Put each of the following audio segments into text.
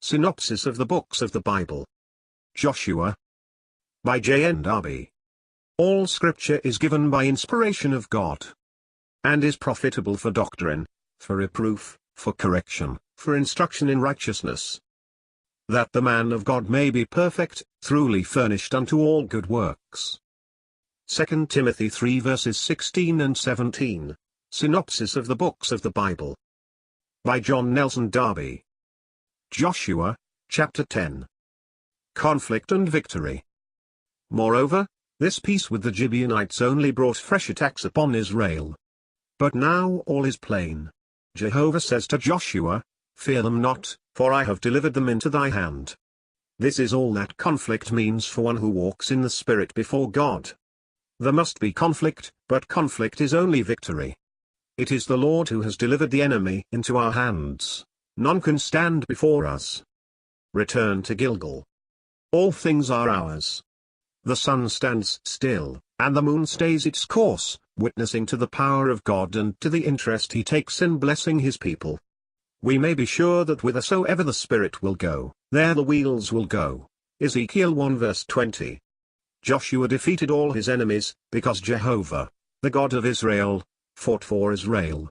Synopsis of the Books of the Bible. Joshua. By JND Darby. All Scripture is given by inspiration of God, and is profitable for doctrine, for reproof, for correction, for instruction in righteousness, that the man of God may be perfect, truly furnished unto all good works. 2 Timothy 3 verses 16 and 17. Synopsis of the Books of the Bible. By John Nelson Darby. Joshua, chapter 10. Conflict and victory. Moreover, this peace with the Gibeonites only brought fresh attacks upon Israel. But now all is plain. Jehovah says to Joshua, "Fear them not, for I have delivered them into thy hand." This is all that conflict means for one who walks in the Spirit before God. There must be conflict, but conflict is only victory. It is the Lord who has delivered the enemy into our hands. None can stand before us. Return to Gilgal. All things are ours. The sun stands still, and the moon stays its course, witnessing to the power of God and to the interest he takes in blessing his people. We may be sure that whithersoever the Spirit will go, there the wheels will go. Ezekiel 1 verse 20. Joshua defeated all his enemies, because Jehovah, the God of Israel, fought for Israel.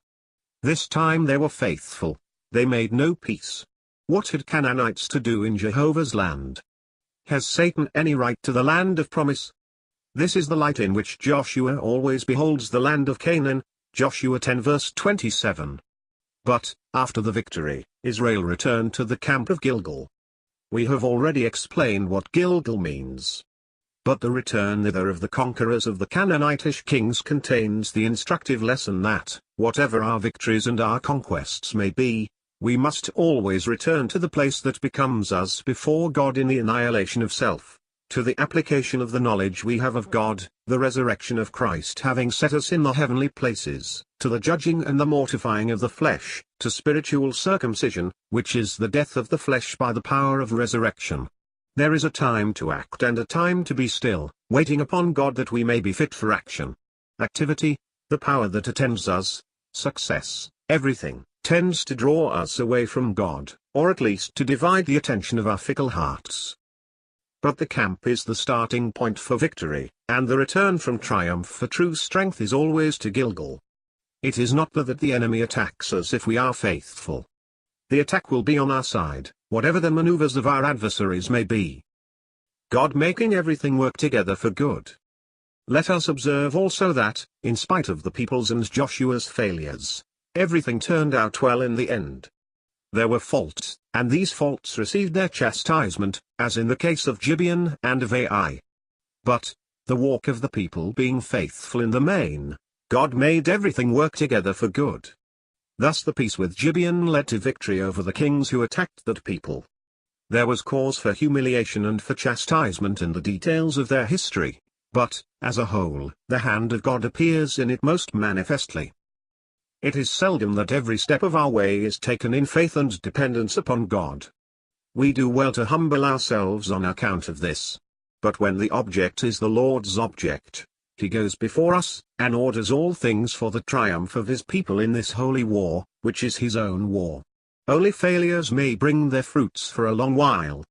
This time they were faithful. They made no peace. What had Canaanites to do in Jehovah's land? Has Satan any right to the land of promise? This is the light in which Joshua always beholds the land of Canaan, Joshua 10 verse 27. But, after the victory, Israel returned to the camp of Gilgal. We have already explained what Gilgal means. But the return thither of the conquerors of the Canaanitish kings contains the instructive lesson that, whatever our victories and our conquests may be, we must always return to the place that becomes us before God in the annihilation of self, to the application of the knowledge we have of God, the resurrection of Christ having set us in the heavenly places, to the judging and the mortifying of the flesh, to spiritual circumcision, which is the death of the flesh by the power of resurrection. There is a time to act and a time to be still, waiting upon God that we may be fit for action. Activity, the power that attends us, success, everything, tends to draw us away from God, or at least to divide the attention of our fickle hearts. But the camp is the starting point for victory, and the return from triumph for true strength is always to Gilgal. It is not that the enemy attacks us if we are faithful. The attack will be on our side, whatever the maneuvers of our adversaries may be. God making everything work together for good. Let us observe also that, in spite of the people's and Joshua's failures, everything turned out well in the end. There were faults, and these faults received their chastisement, as in the case of Gibeon and of Ai. But, the walk of the people being faithful in the main, God made everything work together for good. Thus the peace with Gibeon led to victory over the kings who attacked that people. There was cause for humiliation and for chastisement in the details of their history, but, as a whole, the hand of God appears in it most manifestly. It is seldom that every step of our way is taken in faith and dependence upon God. We do well to humble ourselves on account of this. But when the object is the Lord's object, He goes before us, and orders all things for the triumph of His people in this holy war, which is His own war. Only failures may bring their fruits for a long while,